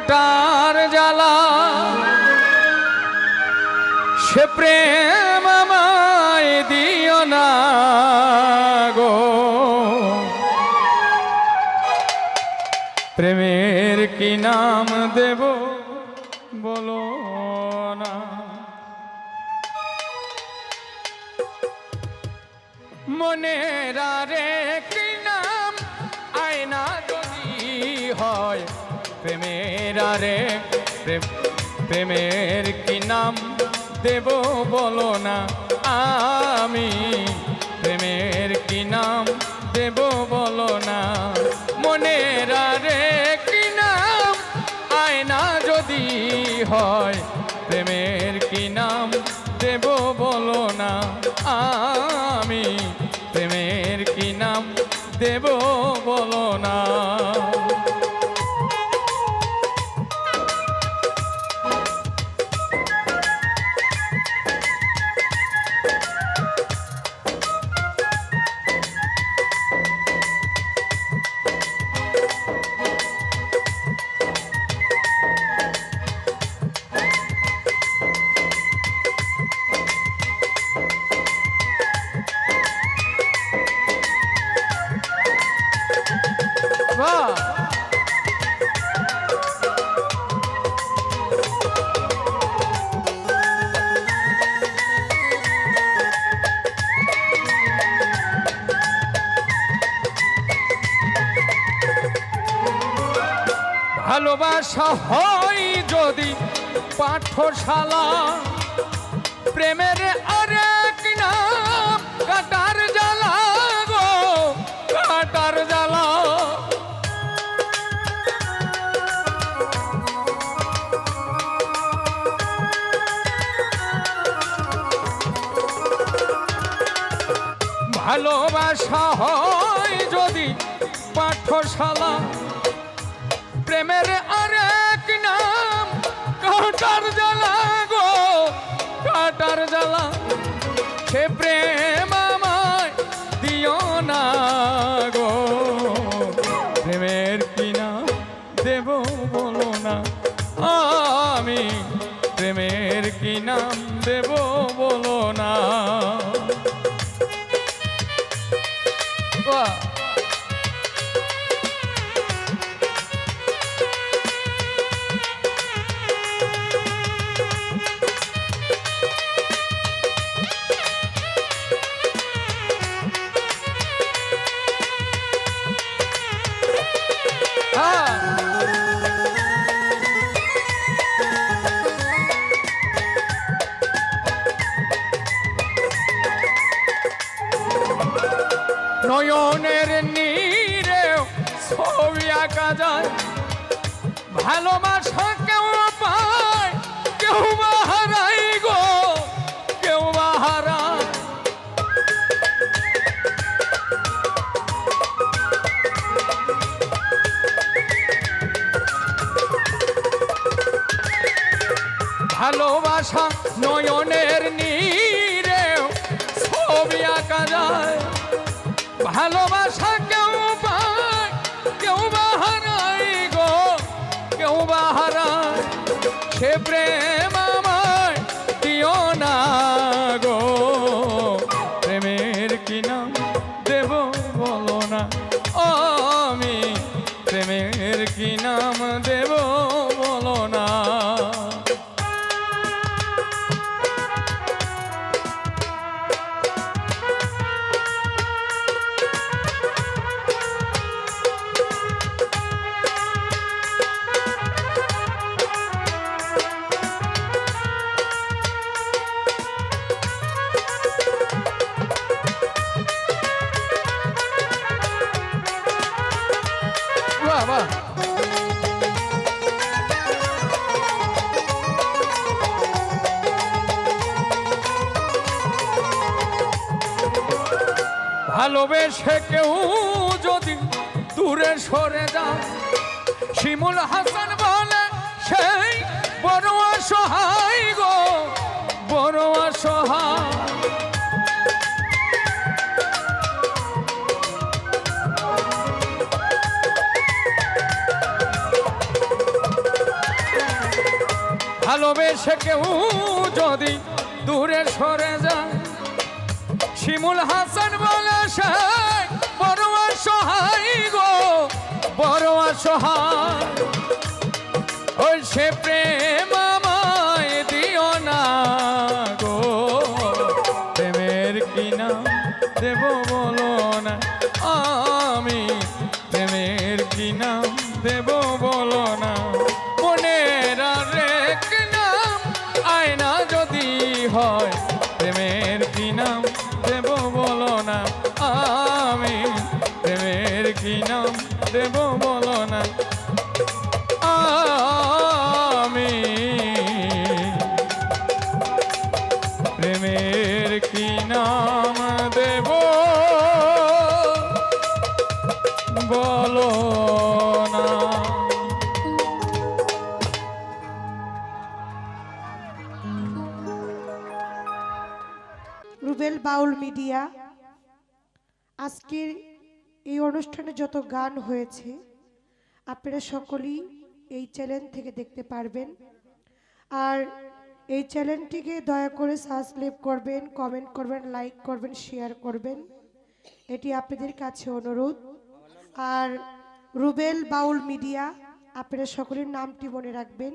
কাটার জ্বালা সে প্রেম আমায় দিও না গো। প্রেমের কি নাম দেব বলো না। মনের আরে কি নাম আয়না যদি হয় প্রেমের আরে প্রেমের কি নাম দেব বলো না। আমি প্রেমের কি নাম দেব বলো না। মনের আরে কি নাম আয়না যদি হয় প্রেমের কি নাম দেব বলো না। আমি প্রেমের কি নাম দেব বলো না। ভালোবাসা হয় যদি পাঠশালা প্রেমের আরেক নাম কাটার জ্বালা গো কাটার জ্বালা। ভালোবাসা হয় যদি পাঠশালা প্রেমের আরেক নাম কাটার জ্বালা গো কাটার জ্বালা। সে প্রেম আমায় দিও না গো। প্রেমের কি নাম দেব বলো না। আমি প্রেমের কি নাম দেব বলো না। নয়নের নীরে ছবি আঁকা যায় ভালোবাসা কেউ পায় কেউ বা হারায় গো কেউ বা হারায়। ভালোবাসা নয়নের নীরে ছবি আঁকা যায় ভালোবাসা কেউ পায় কেউ বা হারায় গো কেউ বা হারায়। সে প্রেম আমায় দিও না গো। প্রেমের কি নাম দেব বলো না। আমি প্রেমের কি নাম দেব বলো না। ভালোবেসে কেউ যদি দূরে সরে যায় শিমুল হাসান বলে সেই বড় অসহায় গো বড় অসহায়। ভালোবেসে কেউ যদি দূরে সরে যায়, শিমুল হাসান বলে সে বড় অসহায় গো, বড় অসহায়। ওই সে প্রেম আমায় দিও না গো, প্রেমের কি নাম দেব বলো না, আমি প্রেমের কি নাম দেব বলো না। মনের আরেক নাম আয়না যদি হয়, প্রেমের কি নাম দেব বলো না, আমি প্রেমের কি নাম দেব বলো না, আমি প্রেমের কি নাম দেব বলো না। রুবেল বাউল মিডিয়া আজকের এই অনুষ্ঠানে যত গান হয়েছে আপনারা সকলেই এই চ্যানেল থেকে দেখতে পারবেন। আর এই চ্যানেলটিকে দয়া করে সাবস্ক্রাইব করবেন, কমেন্ট করবেন, লাইক করবেন, শেয়ার করবেন, এটি আপনাদের কাছে অনুরোধ। আর রুবেল বাউল মিডিয়া আপনারা সকলের নামটি মনে রাখবেন।